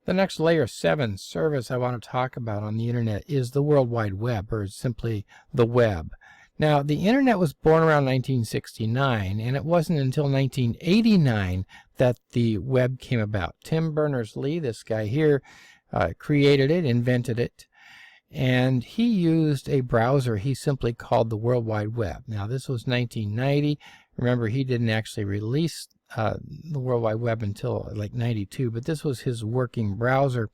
The next layer 7 service I want to talk about on the internet is the World Wide Web, or simply the web. Now, the internet was born around 1969, and it wasn't until 1989 that the web came about. Tim Berners-Lee, this guy here, created it, invented it, and he used a browser he simply called the World Wide Web. Now, this was 1990. Remember, he didn't actually release the World Wide Web until like 92, but this was his working browser.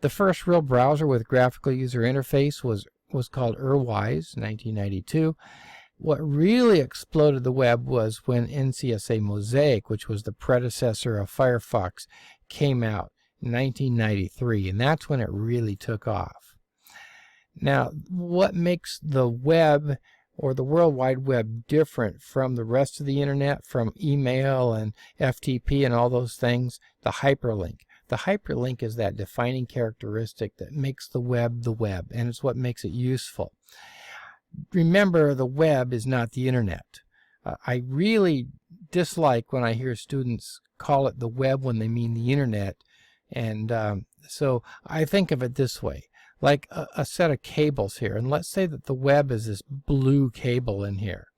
The first real browser with graphical user interface was called Urwise, 1992. What really exploded the web was when NCSA Mosaic, which was the predecessor of Firefox, came out in 1993, and that's when it really took off. Now, what makes the web or the World Wide Web different from the rest of the internet, from email and FTP and all those things? The hyperlink. The hyperlink is that defining characteristic that makes the web, and it's what makes it useful. Remember, the web is not the internet. I really dislike when I hear students call it the web when they mean the internet, and so I think of it this way. Like a set of cables here, and let's say that the web is this blue cable in here.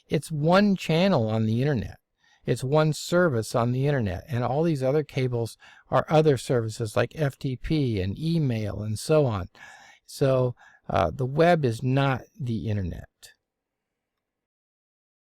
It's one channel on the internet. It's one service on the internet, and all these other cables are other services like FTP and email and so on. So the web is not the internet.